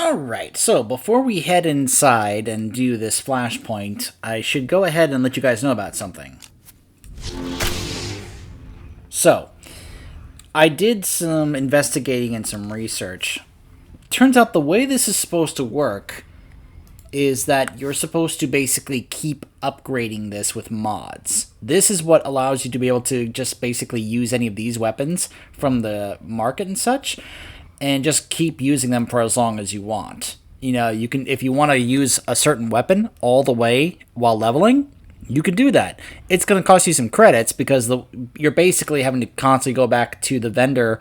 Alright, so before we head inside and do this flashpoint, I should go ahead and let you guys know about something. So, I did some investigating and some research. Turns out the way this is supposed to work is that you're supposed to basically keep upgrading this with mods. This is what allows you to be able to just basically use any of these weapons from the market and such, and just keep using them for as long as you want. You know, you can, if you want to use a certain weapon all the way while leveling, you can do that. It's going to cost you some credits because you're basically having to constantly go back to the vendor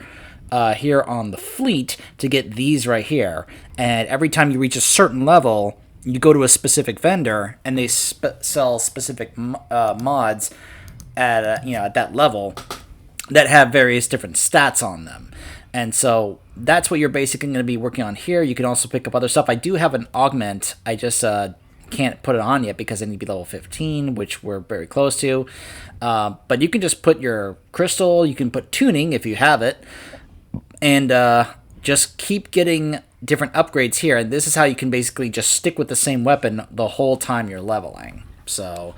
here on the fleet to get these right here. And every time you reach a certain level, you go to a specific vendor and they sell specific mods at at that level that have various different stats on them. And so that's what you're basically going to be working on here. You can also pick up other stuff. I do have an augment. I just can't put it on yet because I need to be level 15, which we're very close to. But you can just put your crystal. You can put tuning if you have it. And just keep getting different upgrades here. And this is how you can basically just stick with the same weapon the whole time you're leveling. So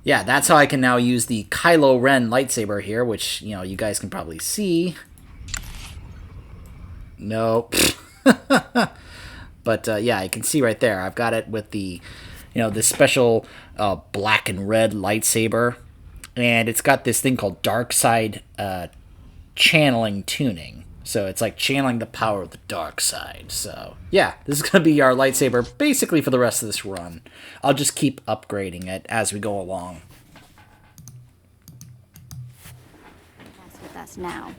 yeah, that's how I can now use the Kylo Ren lightsaber here, which, you guys can probably see. Nope. But yeah, you can see right there. I've got it with the, this special black and red lightsaber, and it's got this thing called Darkside channeling tuning. So it's like channeling the power of the dark side. So yeah, this is going to be our lightsaber basically for the rest of this run. I'll just keep upgrading it as we go along. That's with us now.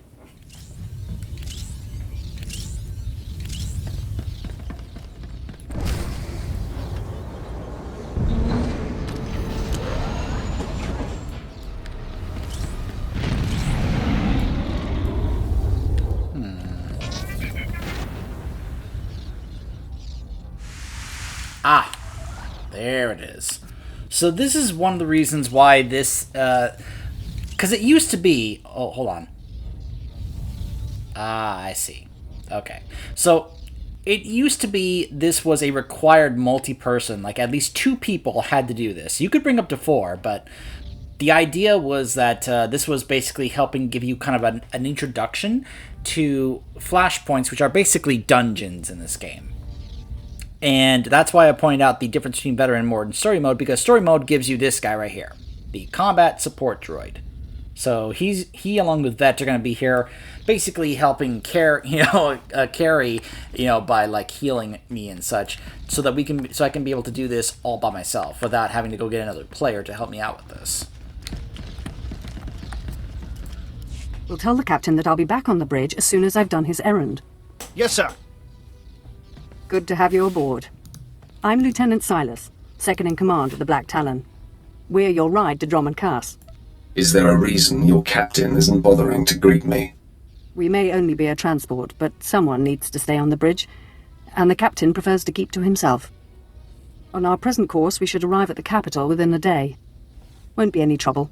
Ah, there it is. So this is one of the reasons why this, because it used to be, oh, hold on. Ah, I see. Okay. So it used to be this was a required multi-person, like at least 2 people had to do this. You could bring up to 4, but the idea was that this was basically helping give you kind of an introduction to flashpoints, which are basically dungeons in this game. And that's why I pointed out the difference between veteran mode and story mode, because story mode gives you this guy right here, the combat support droid. So he along with Vet are going to be here, basically helping carry by like healing me and such, so that I can be able to do this all by myself without having to go get another player to help me out with this. We'll tell the captain that I'll be back on the bridge as soon as I've done his errand. Yes, sir. Good to have you aboard. I'm Lieutenant Silas, second in command of the Black Talon. We're your ride to Drummond Cass. Is there a reason your captain isn't bothering to greet me? We may only be a transport, but someone needs to stay on the bridge, and the captain prefers to keep to himself. On our present course, we should arrive at the capital within a day. Won't be any trouble.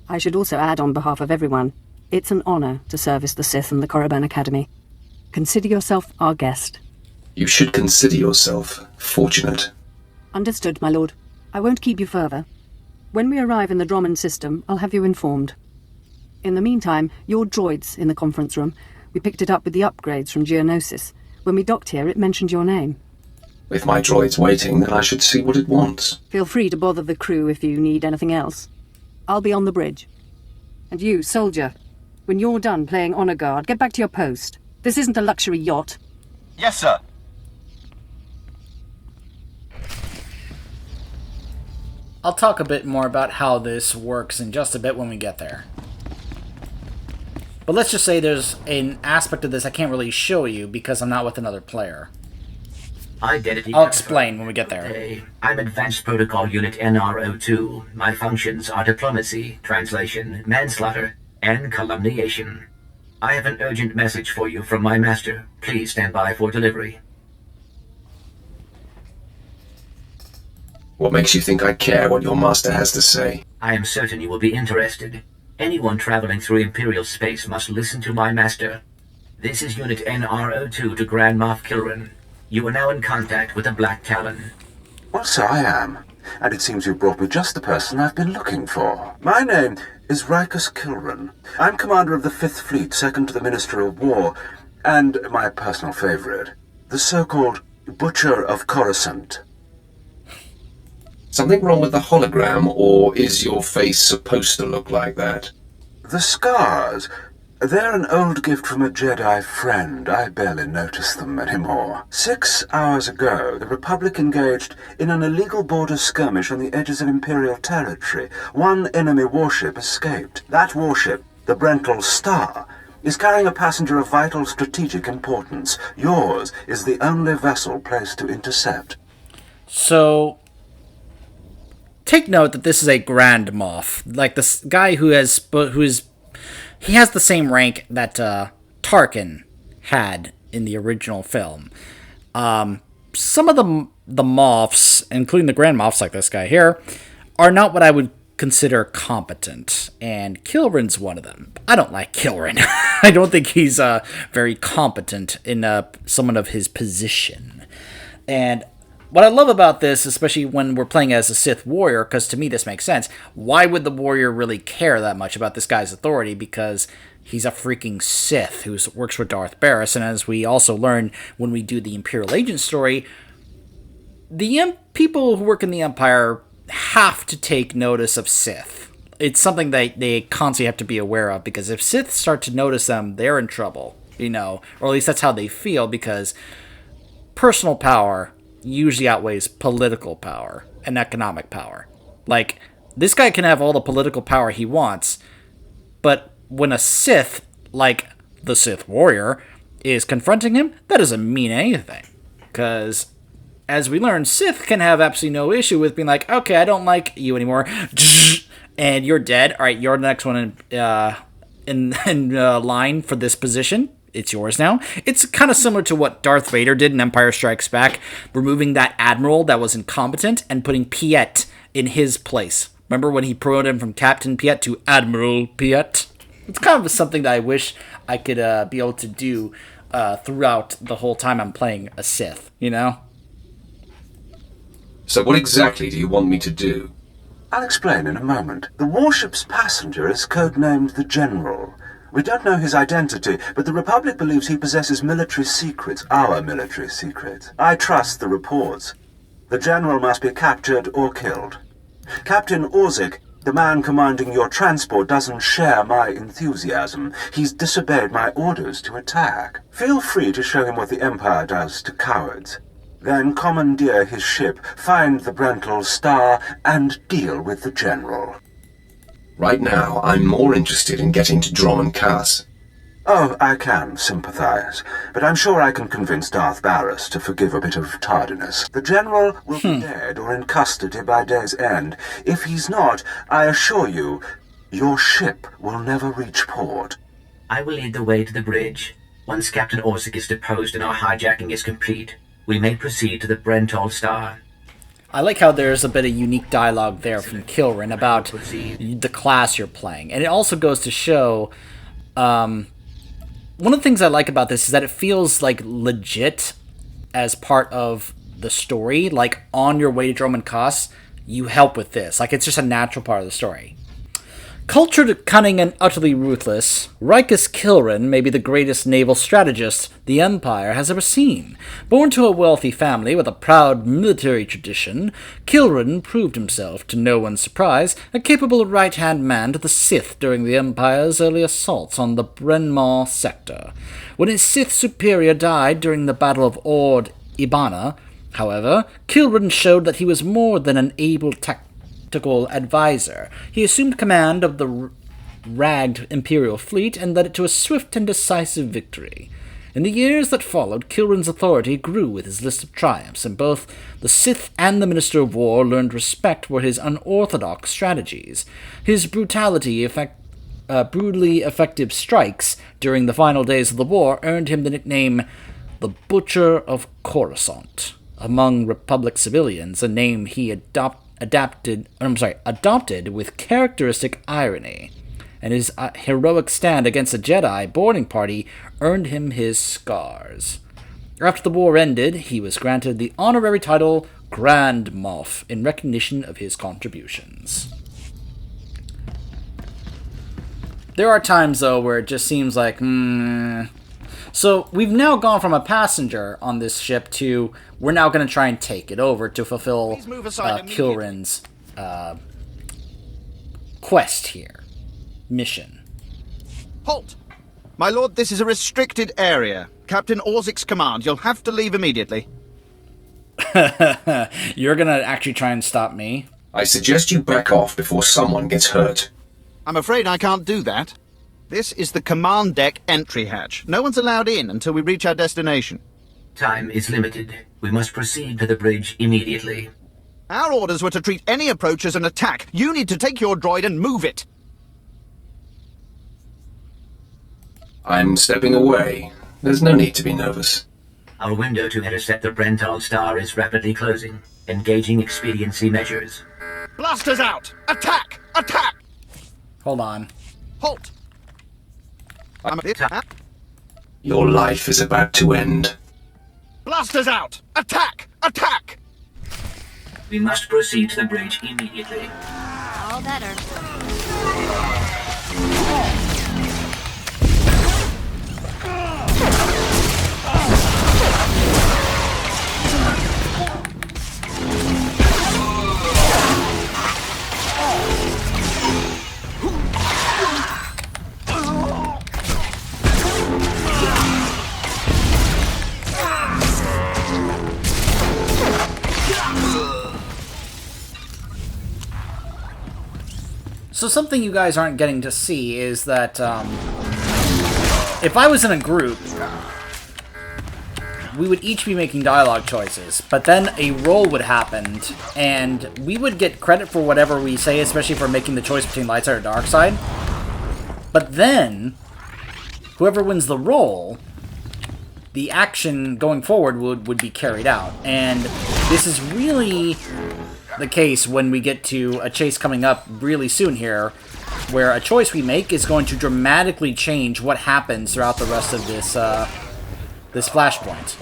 I should also add on behalf of everyone, it's an honor to service the Sith and the Korriban Academy. Consider yourself our guest. You should consider yourself fortunate. Understood, my lord. I won't keep you further. When we arrive in the Drummond system, I'll have you informed. In the meantime, your droid's in the conference room. We picked it up with the upgrades from Geonosis. When we docked here, it mentioned your name. With my droids waiting, then I should see what it wants. Feel free to bother the crew if you need anything else. I'll be on the bridge. And you, soldier, when you're done playing honor guard, get back to your post. This isn't a luxury yacht. Yes, sir. I'll talk a bit more about how this works in just a bit when we get there. But let's just say there's an aspect of this I can't really show you because I'm not with another player. Identity. I'll explain when we get there. Hey, I'm Advanced Protocol Unit NRO2. My functions are diplomacy, translation, manslaughter, and calumniation. I have an urgent message for you from my master. Please stand by for delivery. What makes you think I care what your master has to say? I am certain you will be interested. Anyone traveling through Imperial space must listen to my master. This is Unit NRO2 to Grand Moff Kilran. You are now in contact with a Black Talon. Well, so I am. And it seems you brought me just the person I've been looking for. My name is Rikus Kilran. I'm commander of the 5th Fleet, second to the Minister of War, and my personal favorite, the so-called Butcher of Coruscant. Something wrong with the hologram, or is your face supposed to look like that? The scars, they're an old gift from a Jedi friend. I barely notice them anymore. 6 hours ago, the Republic engaged in an illegal border skirmish on the edges of Imperial territory. One enemy warship escaped. That warship, the Brental Star, is carrying a passenger of vital strategic importance. Yours is the only vessel placed to intercept. So, take note that this is a Grand Moff. Like, this guy who has the same rank that Tarkin had in the original film. Some of the Moffs, including the Grand Moffs like this guy here, are not what I would consider competent, and Kilrin's one of them. I don't like Kilrin. I don't think he's very competent in someone of his position. And what I love about this, especially when we're playing as a Sith Warrior, because to me this makes sense, why would the Warrior really care that much about this guy's authority? Because he's a freaking Sith who works for Darth Barris, and as we also learn when we do the Imperial Agent story, the people who work in the Empire have to take notice of Sith. It's something that they constantly have to be aware of, because if Sith start to notice them, they're in trouble, or at least that's how they feel, because personal power usually outweighs political power and economic power. Like, this guy can have all the political power he wants, but when a Sith, like the Sith Warrior, is confronting him, that doesn't mean anything. Because, as we learn, Sith can have absolutely no issue with being like, okay, I don't like you anymore, and you're dead. All right, you're the next one in line for this position. It's yours now. It's kind of similar to what Darth Vader did in Empire Strikes Back, removing that admiral that was incompetent and putting Piet in his place. Remember when he promoted him from Captain Piet to Admiral Piet? It's kind of something that I wish I could be able to do throughout the whole time I'm playing a Sith, So what exactly do you want me to do? I'll explain in a moment. The warship's passenger is codenamed the General. We don't know his identity, but the Republic believes he possesses military secrets, our military secrets. I trust the reports. The General must be captured or killed. Captain Orzik, the man commanding your transport, doesn't share my enthusiasm. He's disobeyed my orders to attack. Feel free to show him what the Empire does to cowards. Then commandeer his ship, find the Brental Star, and deal with the General. Right now, I'm more interested in getting to Drom Cass. Oh, I can sympathize, but I'm sure I can convince Darth Barris to forgive a bit of tardiness. The General will be dead or in custody by day's end. If he's not, I assure you, your ship will never reach port. I will lead the way to the bridge. Once Captain Orsic is deposed and our hijacking is complete, we may proceed to the Brental Star. I like how there's a bit of unique dialogue there from Kilrin about the class you're playing. And it also goes to show, one of the things I like about this is that it feels like legit as part of the story. Like, on your way to Droman Kos, you help with this. Like, it's just a natural part of the story. Cultured, cunning, and utterly ruthless, Rikus Kilran may be the greatest naval strategist the Empire has ever seen. Born to a wealthy family with a proud military tradition, Kilran proved himself, to no one's surprise, a capable right-hand man to the Sith during the Empire's early assaults on the Bryn Mawr sector. When his Sith superior died during the Battle of Ord Ibana, however, Kilran showed that he was more than an able tactician advisor. He assumed command of the ragged Imperial fleet and led it to a swift and decisive victory. In the years that followed, Kilran's authority grew with his list of triumphs, and both the Sith and the Minister of War learned respect for his unorthodox strategies. His brutally effective strikes during the final days of the war earned him the nickname the Butcher of Coruscant among Republic civilians, a name he adopted with characteristic irony, and his heroic stand against a Jedi boarding party earned him his scars. After the war ended, he was granted the honorary title Grand Moff in recognition of his contributions. There are times, though, where it just seems like, So, we've now gone from a passenger on this ship to, we're now going to try and take it over to fulfill Kilrin's quest here. Mission. Halt! My lord, this is a restricted area. Captain Orzik's command. You'll have to leave immediately. You're going to actually try and stop me? I suggest you back off before someone gets hurt. I'm afraid I can't do that. This is the command deck entry hatch. No one's allowed in until we reach our destination. Time is limited. We must proceed to the bridge immediately. Our orders were to treat any approach as an attack. You need to take your droid and move it. I'm stepping away. There's no need to be nervous. Our window to intercept the Brental star is rapidly closing. Engaging expediency measures. Blasters out! Attack! Attack! Hold on. Halt! Your life is about to end. Blasters out! Attack! Attack! We must proceed to the bridge immediately. All better. So something you guys aren't getting to see is that, if I was in a group, we would each be making dialogue choices, but then a roll would happen, and we would get credit for whatever we say, especially for making the choice between light side or dark side. But then, whoever wins the roll, the action going forward would be carried out. And this is really the case when we get to a chase coming up really soon here, where a choice we make is going to dramatically change what happens throughout the rest of this this flashpoint.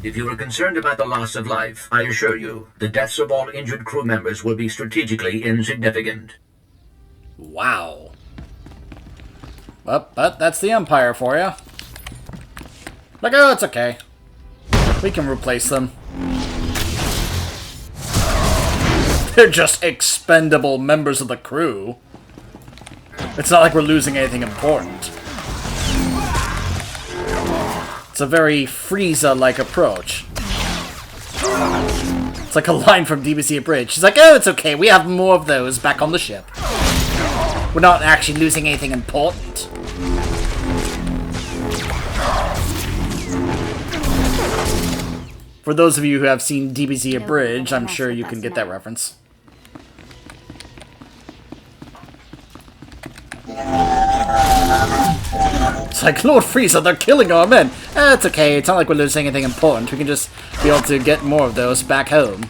If you are concerned about the loss of life, I assure you, the deaths of all injured crew members will be strategically insignificant. Wow. Well, but that's the Empire for you. Like, oh, it's okay. We can replace them. They're just expendable members of the crew. It's not like we're losing anything important. It's a very Frieza-like approach. It's like a line from DBC Abridged. She's like, oh, it's okay, we have more of those back on the ship. We're not actually losing anything important. For those of you who have seen DBZ Abridged, I'm sure you can get that reference. It's like, Lord Frieza, they're killing our men! It's okay, it's not like we're losing anything important. We can just be able to get more of those back home.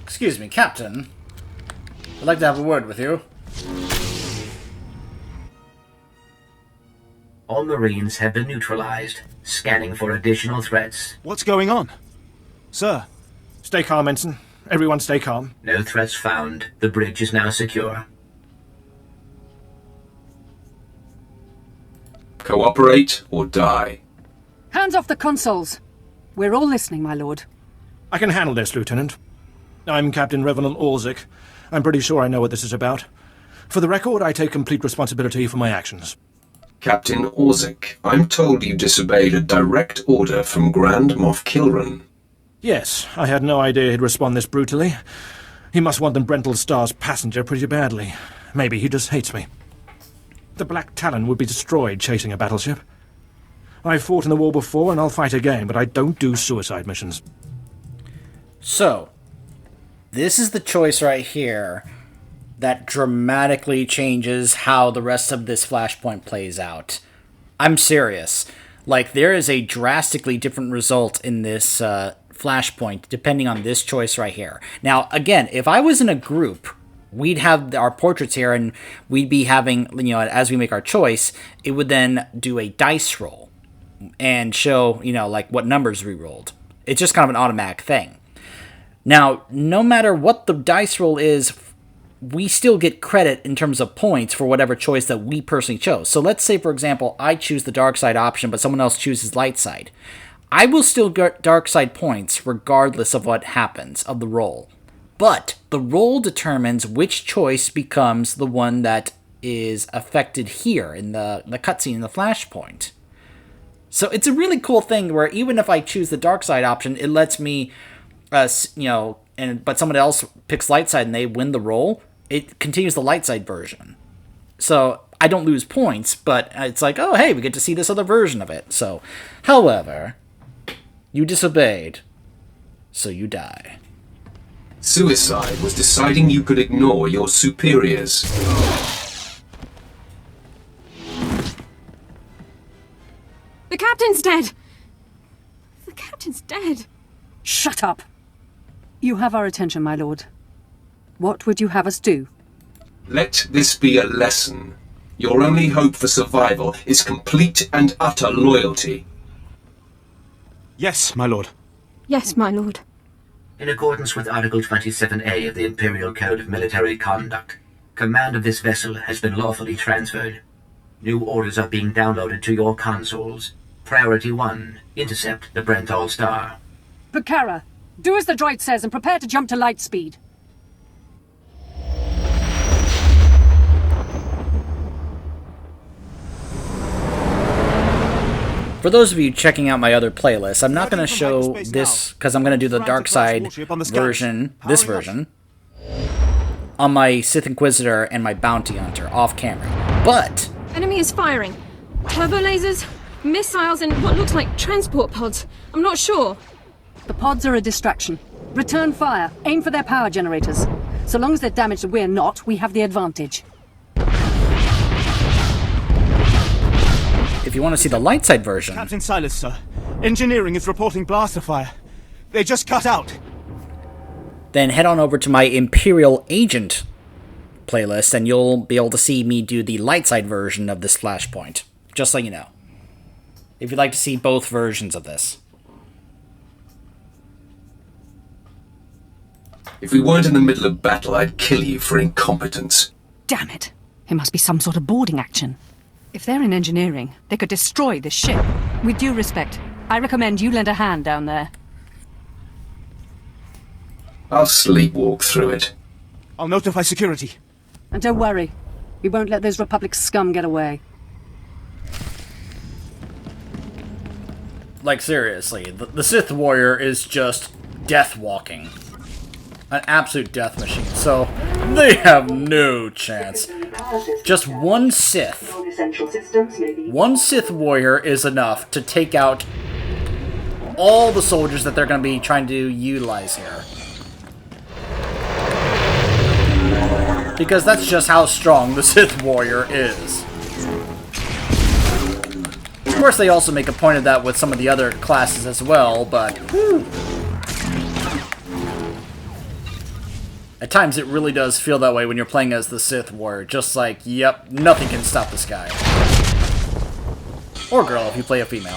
Excuse me, Captain. I'd like to have a word with you. All Marines have been neutralized. Scanning for additional threats. What's going on? Sir? Stay calm, Ensign. Everyone stay calm. No threats found. The bridge is now secure. Cooperate or die. Hands off the consoles. We're all listening, my lord. I can handle this, Lieutenant. I'm Captain Revenant Orzik. I'm pretty sure I know what this is about. For the record, I take complete responsibility for my actions. Captain Orzik, I'm told you disobeyed a direct order from Grand Moff Kilran. Yes, I had no idea he'd respond this brutally. He must want the Brental Star's passenger pretty badly. Maybe he just hates me. The Black Talon would be destroyed chasing a battleship. I've fought in the war before, and I'll fight again, but I don't do suicide missions. So, this is the choice right here that dramatically changes how the rest of this flashpoint plays out. I'm serious. Like, there is a drastically different result in this flashpoint depending on this choice right here. Now, again, if I was in a group, we'd have our portraits here and we'd be having, you know, as we make our choice, it would then do a dice roll and show, you know, like what numbers we rolled. It's just kind of an automatic thing. Now, no matter what the dice roll is, we still get credit in terms of points for whatever choice that we personally chose. So let's say, for example, I choose the dark side option, but someone else chooses light side. I will still get dark side points regardless of what happens of the roll. But the roll determines which choice becomes the one that is affected here in the cutscene in the flashpoint. So it's a really cool thing where even if I choose the dark side option, it lets me, but someone else picks light side and they win the roll, it continues the light side version. So I don't lose points, but it's like, oh, hey, we get to see this other version of it. So, however, you disobeyed, so you die. Suicide was deciding you could ignore your superiors. The captain's dead! The captain's dead! Shut up! You have our attention, my lord. What would you have us do? Let this be a lesson. Your only hope for survival is complete and utter loyalty. Yes, my lord. Yes, my lord. In accordance with Article 27A of the Imperial Code of Military Conduct, command of this vessel has been lawfully transferred. New orders are being downloaded to your consoles. Priority 1, intercept the Brental Star. Bakara, do as the droid says and prepare to jump to light speed. For those of you checking out my other playlists, I'm not going to show this because I'm going to do the dark side version, this version, on my Sith Inquisitor and my Bounty Hunter off camera. But Enemy is firing. Turbo lasers, missiles, and what looks like transport pods. I'm not sure. The pods are a distraction. Return fire. Aim for their power generators. So long as they're damaged and we're not, we have the advantage. if you want to see the light side version... Captain Silas, sir. Engineering is reporting blaster fire. They just cut out. Then head on over to my Imperial Agent playlist, and you'll be able to see me do the light side version of this Flashpoint. Just so you know. If you'd like to see both versions of this. If we weren't in the middle of battle, I'd kill you for incompetence. Damn it. It must be some sort of boarding action. If they're in engineering, they could destroy this ship. With due respect, I recommend you lend a hand down there. I'll sleepwalk through it. I'll notify security. And don't worry. We won't let those Republic scum get away. Like, seriously, the Sith Warrior is just death walking. An absolute death machine, so they have no chance. Just one Sith. One Sith Warrior is enough to take out all the soldiers that they're going to be trying to utilize here. Because that's just how strong the Sith Warrior is. Of course, they also make a point of that with some of the other classes as well, but... whew. At times, it really does feel that way when you're playing as the Sith Warrior. Just like, yep, nothing can stop this guy. Or girl, if you play a female.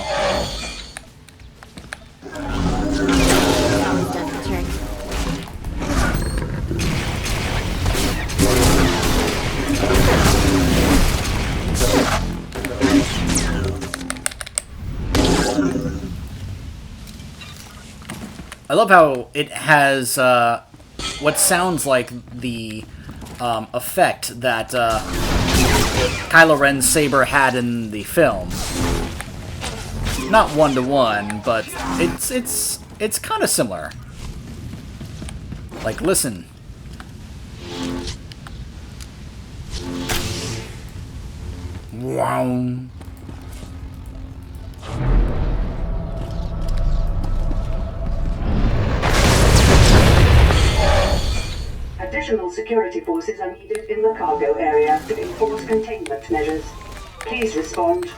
I love how it has, what sounds like the effect that Kylo Ren's saber had in the film. Not one-to-one, but it's kind of similar. Like, listen. Wow. Additional security forces are needed in the cargo area to enforce containment measures. Please respond.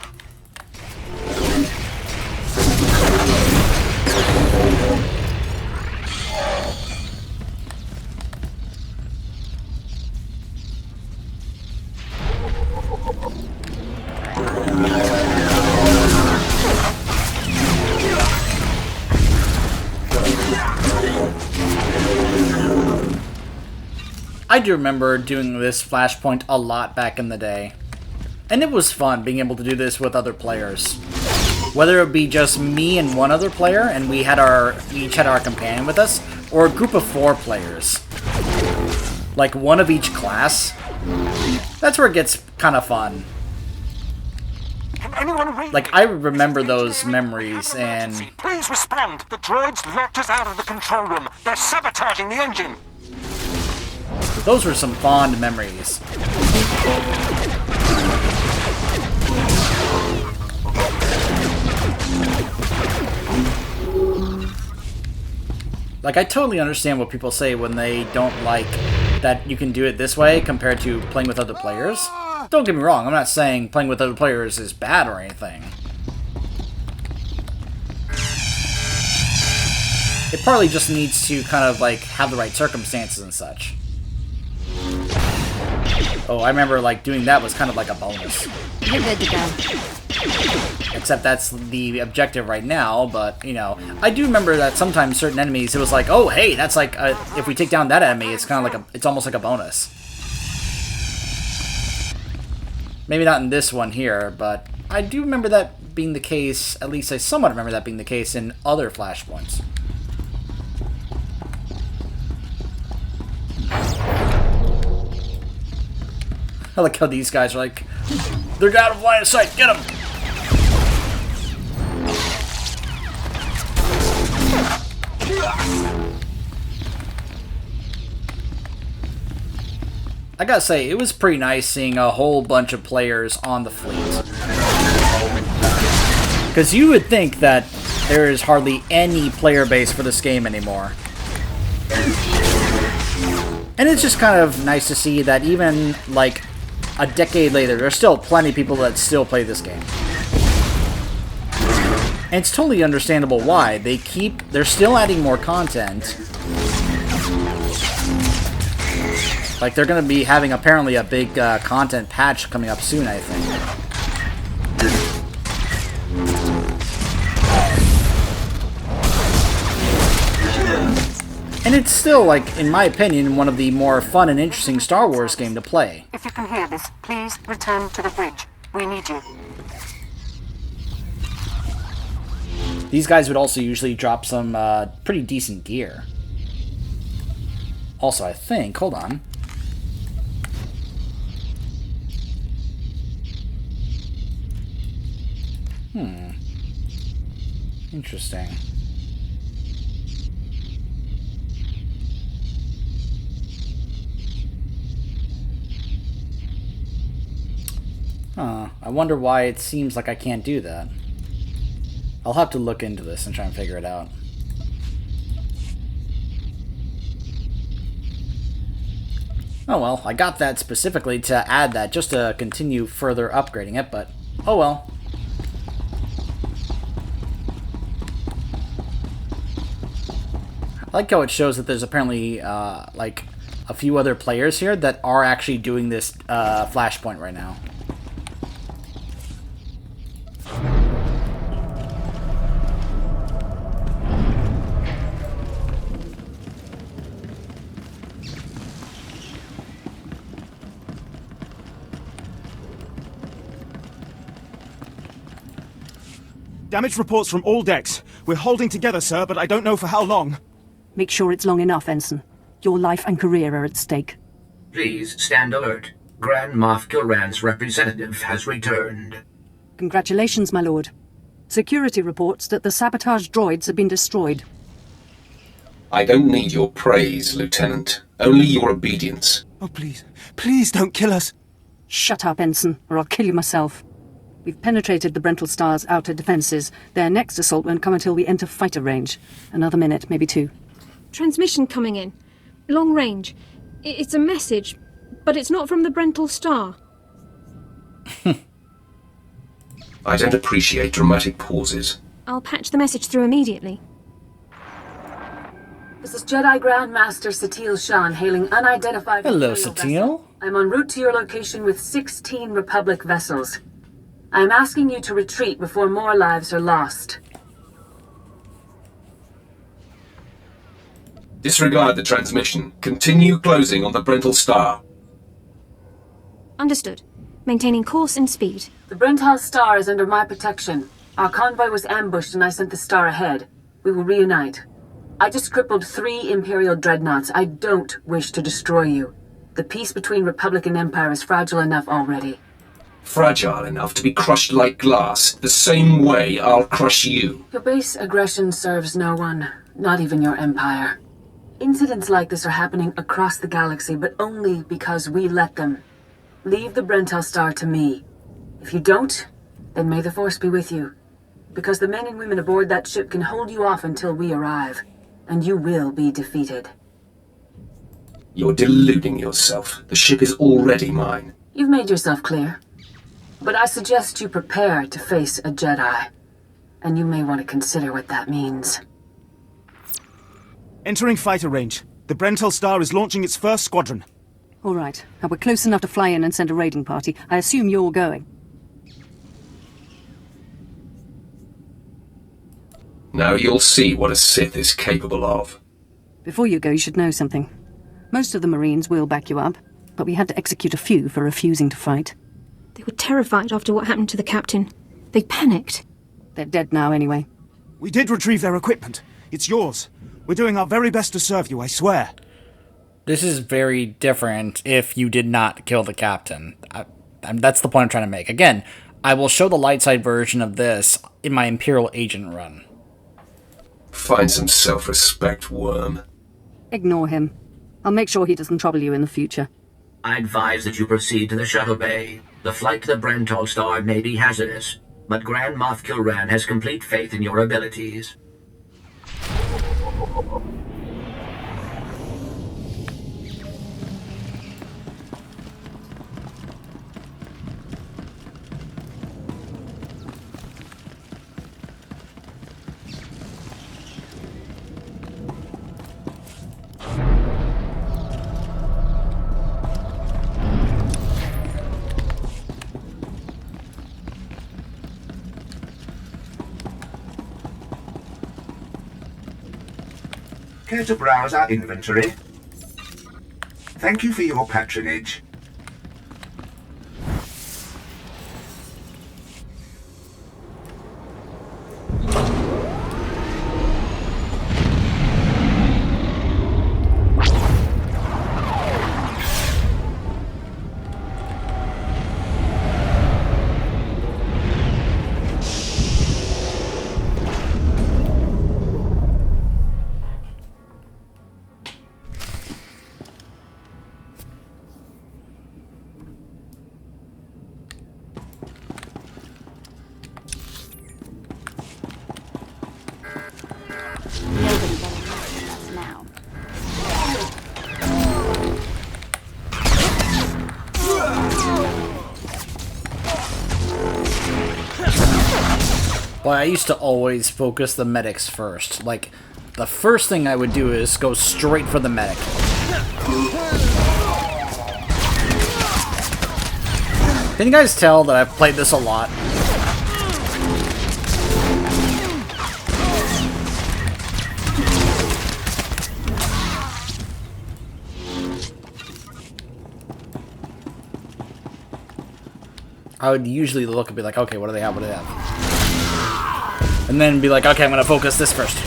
I do remember doing this Flashpoint a lot back in the day. And it was fun being able to do this with other players. Whether it be just me and one other player, and we each had our companion with us, or a group of 4 players. Like one of each class. That's where it gets kind of fun. Like, I remember those memories, and... Please respond! The droids locked us out of the control room! They're sabotaging the engine! Those were some fond memories. Like, I totally understand what people say when they don't like that you can do it this way compared to playing with other players. Don't get me wrong, I'm not saying playing with other players is bad or anything. It partly just needs to kind of, like, have the right circumstances and such. Oh, I remember, like, doing that was kind of like a bonus. You're good to go. Except that's the objective right now, but, you know, I do remember that sometimes certain enemies, it was like, oh, hey, that's like, if we take down that enemy, it's kind of like it's almost like a bonus. Maybe not in this one here, but I do remember that being the case, at least I somewhat remember that being the case in other Flashpoints. I like how these guys are like, they're out of line of sight, get them! I gotta say, it was pretty nice seeing a whole bunch of players on the fleet. Because you would think that there is hardly any player base for this game anymore. And it's just kind of nice to see that even, like, a decade later, there's still plenty of people that still play this game. And it's totally understandable why. They're still adding more content. Like, they're going to be having, apparently, a big content patch coming up soon, I think. And it's still, like, in my opinion, one of the more fun and interesting Star Wars game to play. If you can hear this, please return to the bridge. We need you. These guys would also usually drop some pretty decent gear. Also, I think, hold on. Interesting. I wonder why it seems like I can't do that. I'll have to look into this and try and figure it out. Oh well, I got that specifically to add that, just to continue further upgrading it, but oh well. I like how it shows that there's apparently, like, a few other players here that are actually doing this Flashpoint right now. Damage reports from all decks. We're holding together, sir, but I don't know for how long. Make sure it's long enough, Ensign. Your life and career are at stake. Please stand alert. Grand Moff Kilran's representative has returned. Congratulations, my lord. Security reports that the sabotage droids have been destroyed. I don't need your praise, Lieutenant. Only your obedience. Oh, please. Please don't kill us. Shut up, Ensign, or I'll kill you myself. We've penetrated the Brental Star's outer defenses. Their next assault won't come until we enter fighter range. Another minute, maybe 2. Transmission coming in. Long range. It's a message, but it's not from the Brental Star. I don't appreciate dramatic pauses. I'll patch the message through immediately. This is Jedi Grand Master Satele Shan hailing unidentified... Hello, Imperial Satele. vessel. I'm en route to your location with 16 Republic vessels. I'm asking you to retreat before more lives are lost. Disregard the transmission. Continue closing on the Brental Star. Understood. Maintaining course and speed. The Brental Star is under my protection. Our convoy was ambushed and I sent the Star ahead. We will reunite. I just crippled 3 Imperial dreadnoughts. I don't wish to destroy you. The peace between Republic and Empire is fragile enough already. Fragile enough to be crushed like glass, the same way I'll crush you. Your base aggression serves no one, not even your Empire. Incidents like this are happening across the galaxy, but only because we let them. Leave the Brental Star to me. If you don't, then may the Force be with you. Because the men and women aboard that ship can hold you off until we arrive. And you will be defeated. You're deluding yourself. The ship is already mine. You've made yourself clear. But I suggest you prepare to face a Jedi. And you may want to consider what that means. Entering fighter range. The Brental Star is launching its first squadron. All right. Now we're close enough to fly in and send a raiding party. I assume you're going. Now you'll see what a Sith is capable of. Before you go, you should know something. Most of the Marines will back you up, but we had to execute a few for refusing to fight. They were terrified after what happened to the captain. They panicked. They're dead now anyway. We did retrieve their equipment. It's yours. We're doing our very best to serve you, I swear. This is very different if you did not kill the captain. That's the point I'm trying to make. Again, I will show the light side version of this in my Imperial Agent run. Find some self-respect, worm. Ignore him. I'll make sure he doesn't trouble you in the future. I advise that you proceed to the shuttle bay. The flight to the Brental Star may be hazardous, but Grand Moff Kilran has complete faith in your abilities. Care to browse our inventory? Thank you for your patronage. Well, I used to always focus the medics first. Like, the first thing I would do is go straight for the medic. Can you guys tell that I've played this a lot? I would usually look and be like, okay, what do they have, what do they have? And then be like, okay, I'm gonna focus this first.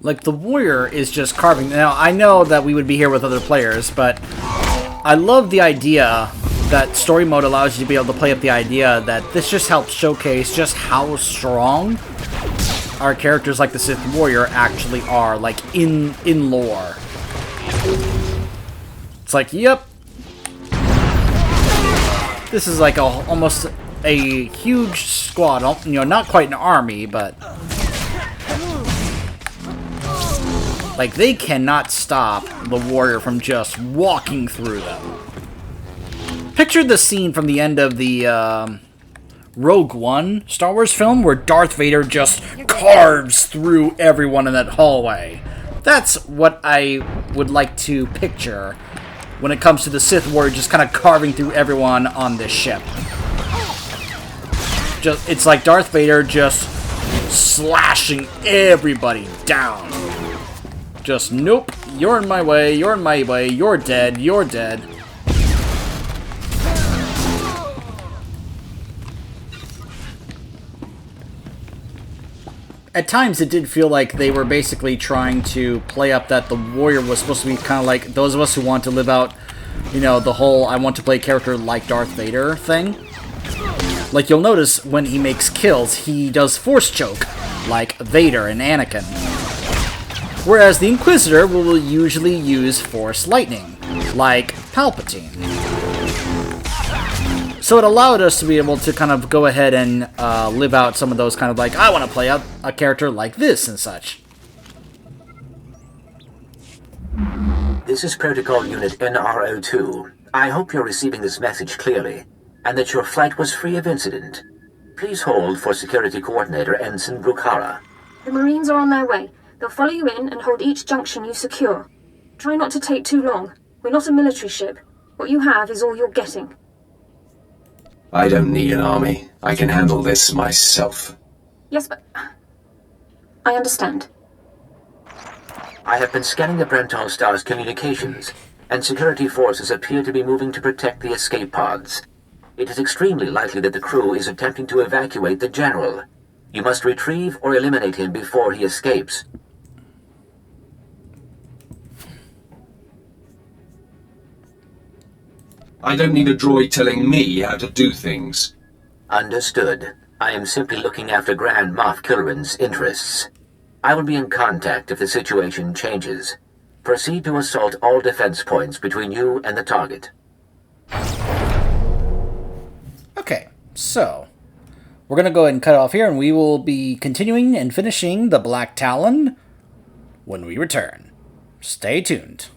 Like, the warrior is just carving. Now, I know that we would be here with other players, but I love the idea that story mode allows you to be able to play up the idea that this just helps showcase just how strong our characters like the Sith Warrior actually are, like, in lore. It's like, yep. This is like almost a huge squad, you know, not quite an army, but like, they cannot stop the warrior from just walking through them. Picture the scene from the end of the Rogue One Star Wars film where Darth Vader just carves through everyone in that hallway. That's what I would like to picture when it comes to the Sith Warrior just kind of carving through everyone on this ship. It's like Darth Vader just slashing everybody down. Just, nope, you're in my way, you're in my way, you're dead, you're dead. At times, it did feel like they were basically trying to play up that the warrior was supposed to be kind of like those of us who want to live out, you know, the whole I want to play a character like Darth Vader thing. Like, you'll notice when he makes kills, he does force choke, like Vader and Anakin. Whereas the Inquisitor will usually use force lightning, like Palpatine. So it allowed us to be able to kind of go ahead and live out some of those kind of like, I want to play out a character like this and such. This is Protocol Unit NRO2. I hope you're receiving this message clearly, and that your flight was free of incident. Please hold for Security Coordinator Ensign Brukhara. The Marines are on their way. They'll follow you in and hold each junction you secure. Try not to take too long. We're not a military ship. What you have is all you're getting. I don't need an army. I can handle this myself. Yes, but I understand. I have been scanning the Brental Star's communications, and security forces appear to be moving to protect the escape pods. It is extremely likely that the crew is attempting to evacuate the General. You must retrieve or eliminate him before he escapes. I don't need a droid telling me how to do things. Understood. I am simply looking after Grand Moff Kilrin's interests. I will be in contact if the situation changes. Proceed to assault all defense points between you and the target. Okay, so we're going to go ahead and cut off here, and we will be continuing and finishing the Black Talon when we return. Stay tuned.